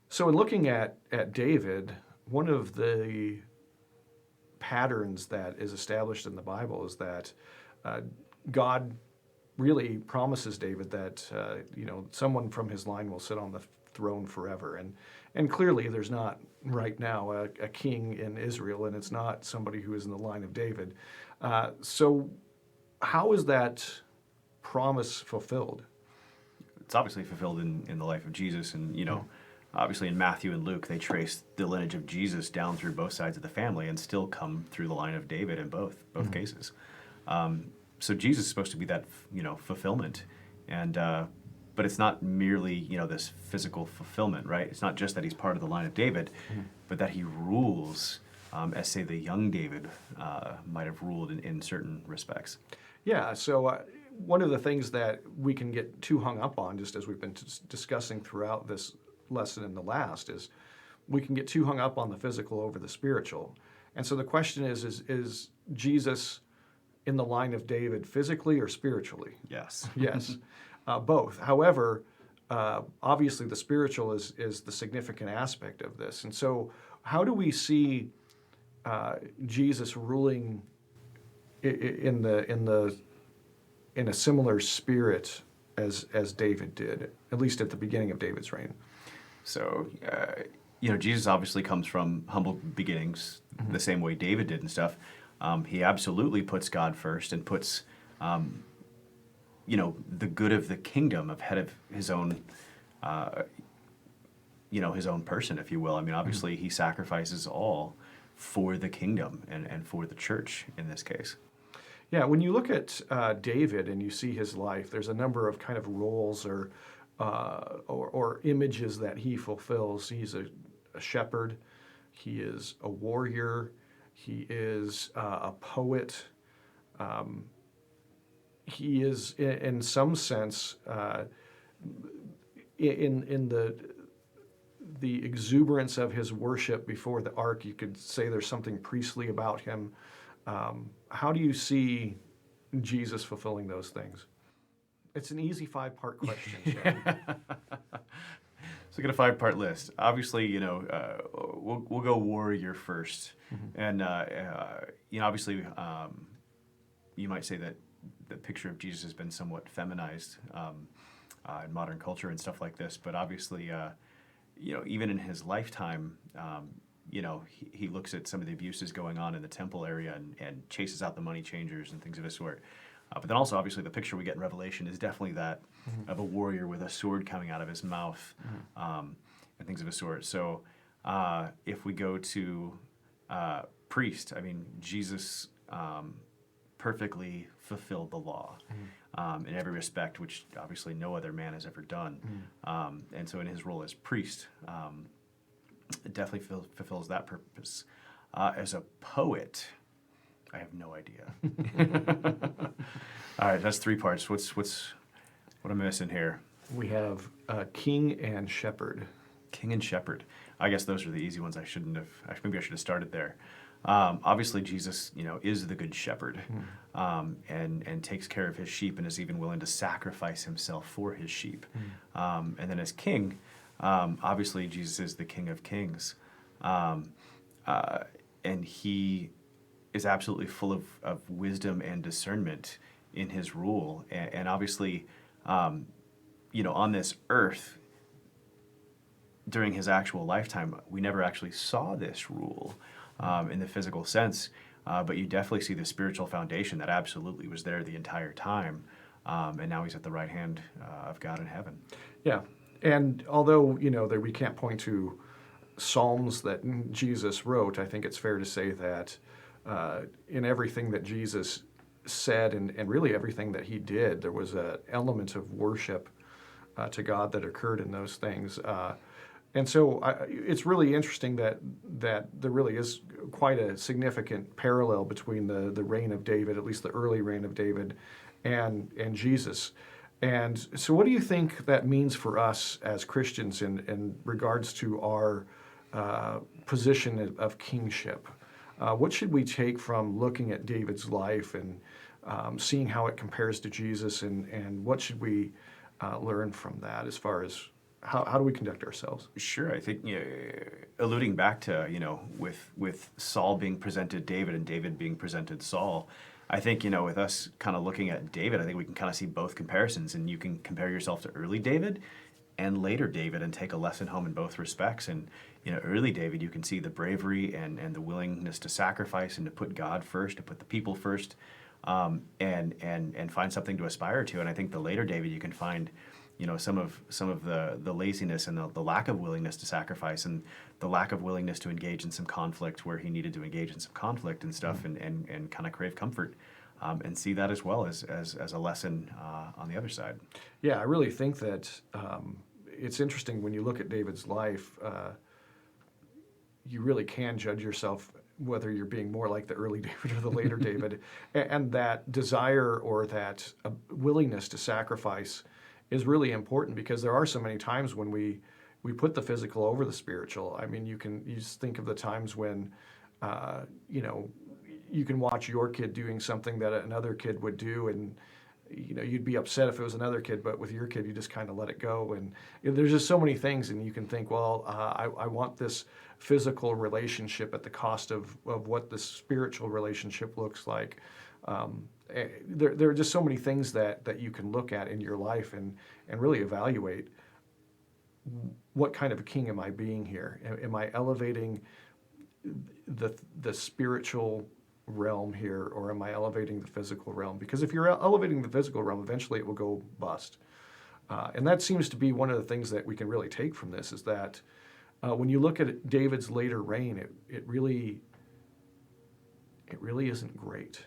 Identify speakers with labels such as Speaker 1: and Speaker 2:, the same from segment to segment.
Speaker 1: So in looking at David, one of the patterns that is established in the Bible is that uh, God really promises David that someone from his line will sit on the throne forever, and clearly there's not right now a king in Israel, and it's not somebody who is in the line of David. So how is that promise fulfilled?
Speaker 2: It's obviously fulfilled in the life of Jesus, and obviously in Matthew and Luke, they trace the lineage of Jesus down through both sides of the family and still come through the line of David in both cases. So Jesus is supposed to be that fulfillment, and but it's not merely this physical fulfillment, right? It's not just that he's part of the line of David, but that he rules as say the young David might have ruled in certain respects.
Speaker 1: Yeah, so one of the things that we can get too hung up on, just as we've been discussing throughout this lesson in the last, is we can get too hung up on the physical over the spiritual. And so the question is Jesus in the line of David physically or spiritually?
Speaker 2: Yes.
Speaker 1: Yes, both. However, obviously the spiritual is the significant aspect of this. And so how do we see Jesus ruling in a similar spirit as David did, at least at the beginning of David's reign?
Speaker 2: So, Jesus obviously comes from humble beginnings, the same way David did and stuff. He absolutely puts God first and puts, the good of the kingdom ahead of his own, his own person, if you will. I mean, obviously he sacrifices all for the kingdom and for the church in this case.
Speaker 1: Yeah, when you look at David and you see his life, there's a number of kind of roles or images that he fulfills. He's a shepherd. He is a warrior. He is a poet. He is, in some sense, in the exuberance of his worship before the ark, you could say there's something priestly about him. How do you see Jesus fulfilling those things? It's an easy 5-part question.
Speaker 2: So get a 5-part list. Obviously, we'll go warrior first, and obviously, you might say that the picture of Jesus has been somewhat feminized in modern culture and stuff like this. But obviously, even in his lifetime, he looks at some of the abuses going on in the temple area and chases out the money changers and things of this sort. But then also, obviously, the picture we get in Revelation is definitely that of a warrior with a sword coming out of his mouth and things of a sort. So if we go to priest, I mean, Jesus perfectly fulfilled the law in every respect, which obviously no other man has ever done. And so in his role as priest, it definitely fulfills that purpose. As a poet, I have no idea. All right, that's 3 parts. What am I missing here?
Speaker 1: We have king and shepherd.
Speaker 2: King and shepherd. I guess those are the easy ones. Maybe I should have started there. Obviously, Jesus, is the good shepherd, and takes care of his sheep and is even willing to sacrifice himself for his sheep. And then as king, obviously Jesus is the King of Kings, and he is absolutely full of wisdom and discernment in his rule. And obviously, on this earth, during his actual lifetime, we never actually saw this rule in the physical sense, but you definitely see the spiritual foundation that absolutely was there the entire time, and now he's at the right hand of God in heaven.
Speaker 1: Yeah, and although, that we can't point to Psalms that Jesus wrote, I think it's fair to say that in everything that Jesus said and really everything that he did, there was an element of worship to God that occurred in those things. And so it's really interesting that there really is quite a significant parallel between the reign of David, at least the early reign of David, and Jesus. And so what do you think that means for us as Christians in regards to our position of kingship? What should we take from looking at David's life and seeing how it compares to Jesus, and what should we learn from that as far as how do we conduct ourselves?
Speaker 2: Sure, I think alluding back to with Saul being presented David and David being presented Saul, I think with us kind of looking at David, I think we can kind of see both comparisons, and you can compare yourself to early David and later David and take a lesson home in both respects. And early David, you can see the bravery and the willingness to sacrifice and to put God first, to put the people first, and find something to aspire to. And I think the later David, you can find some of the laziness and the lack of willingness to sacrifice, and the lack of willingness to engage in some conflict where he needed to engage in some conflict and stuff, and kind of crave comfort, and see that as well as a lesson on the other side.
Speaker 1: Yeah, I really think that it's interesting when you look at David's life. You really can judge yourself whether you're being more like the early David or the later David, and that desire or that willingness to sacrifice is really important, because there are so many times when we put the physical over the spiritual. I mean, you just think of the times when, you can watch your kid doing something that another kid would do, and you'd be upset if it was another kid, but with your kid, you just kind of let it go. And there's just so many things, and you can think, well, I want this physical relationship at the cost of what the spiritual relationship looks like. There are just so many things that you can look at in your life and really evaluate, what kind of a king am I being here? Am I elevating the spiritual realm here, or am I elevating the physical realm? Because if you're elevating the physical realm, eventually it will go bust. And that seems to be one of the things that we can really take from this, is that when you look at David's later reign, it really isn't great.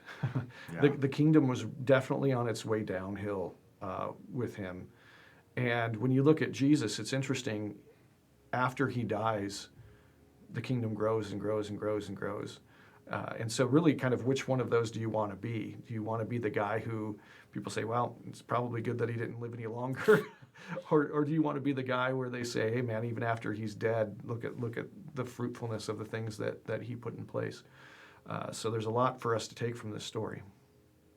Speaker 2: Yeah.
Speaker 1: The kingdom was definitely on its way downhill with him. And when you look at Jesus, it's interesting. After he dies, the kingdom grows and grows and grows and grows. And so really kind of which one of those do you want to be? Do you want to be the guy who people say, well, it's probably good that he didn't live any longer? or do you want to be the guy where they say, hey, man, even after he's dead, look at the fruitfulness of the things that he put in place? So there's a lot for us to take from this story.